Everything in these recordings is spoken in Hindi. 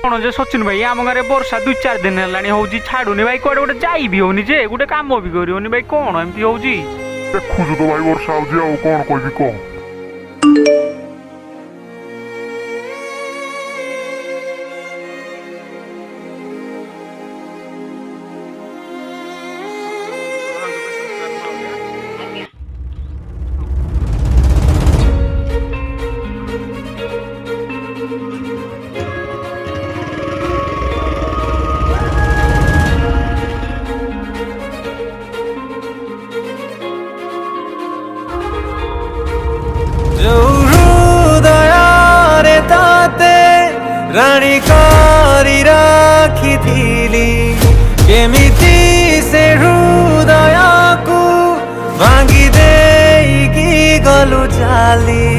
कौन जे सचिन भाई आम गाँव वर्षा 2-4 दिन है छाड़ुनी भाई कौटे गोटे जाई भी होनी जे गोटे काम भी कर भाई कौन एमती हो देखु तो भाई वर्षा आउँ कौन कह कह राणी करी राखी केमिति से हृदय को भांगी देकी गलु चाली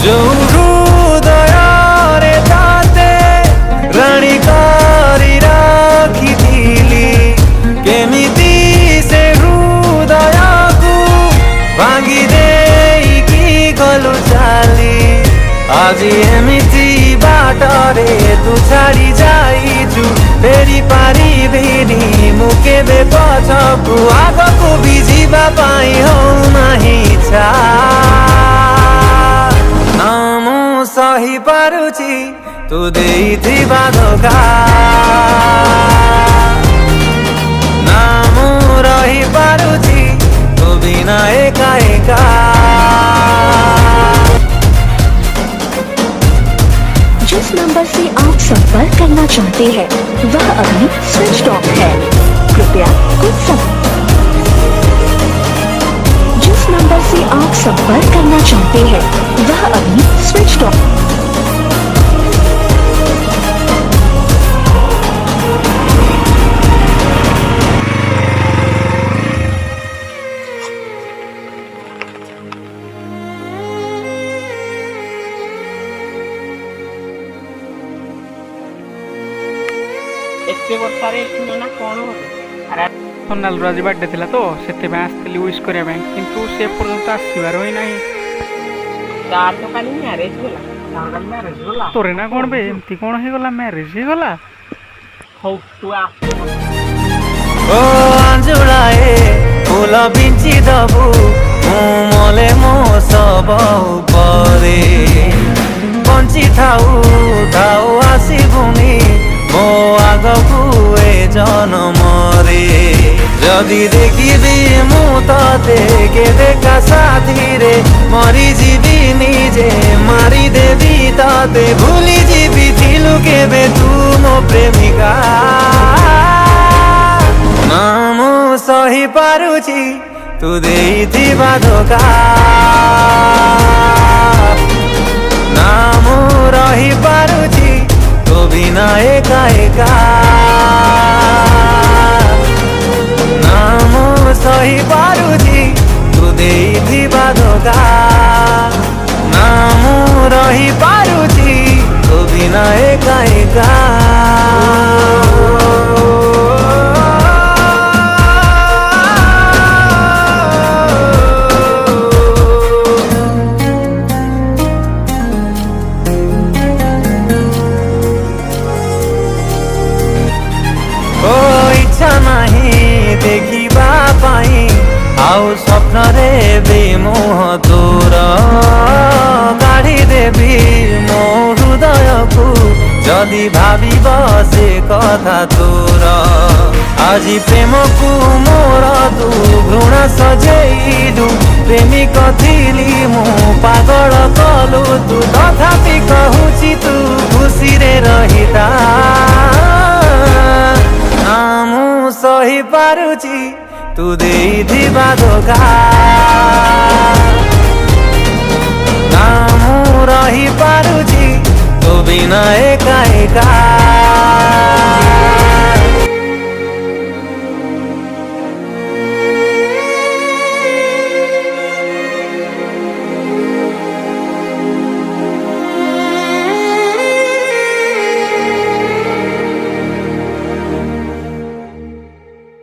जो हृदय रे ताते राणी करी राखी केमिति से हृदय को भांगी देकी गलु चाली आज एमिति बाटरे तू छाड़ी जाइछु फेरी पारी भेनी मुके बे पछकु आगको बिजिबा पाई हौ नाही इच्छा नामु सही पारुछि तू देइथिबा धोका नामु रही पारुछि तू बिना एका एका जिस नंबर से आप संपर्क करना चाहते हैं वह अभी स्विच ऑफ है। कृपया कुछ समय। जिस नंबर से आप संपर्क करना चाहते हैं वह अभी स्विच ऑफ। सोनाल आज बर्थडे थिला तो से आसती विश करने किंतु से पर्यंत आसबार ही ना तोरे ना कौन बे एमती कौन हो गला मैरिज हो गला ओ अंजुड़ाए फूल बिंची दबु मले मो सब उपरे बंची थाऊ थाऊ आसबुनी मो आगकू ए जनमरे जदि देखिबी मु तते के देखा साथी रे मरी जीवी निजे मारी देवी तते भूली जीवी थिलु केबे तू मो प्रेमिका नामु सही पारुछि तू देइथिबा धोका नामु रही पारुछि तो बिना एका एका नामु सही पारुछि तू देइथिबा धोका नामु रही पारुछि तो बिना एका एका देखिबा पाई आउ स्वप्न रे बेमोह तोर काढ़ी देवी मो हृदय को जदि भाविब से कथा तोर आज प्रेम को मोर तू घृणा सजेइलु प्रेमिक थिली मो पागल कलु तू तथापि कहूची तू खुशी रे रहिता नामु सही पारुछि तू देइथिबा धोका नामु रही पारुछि तो बिना एका एका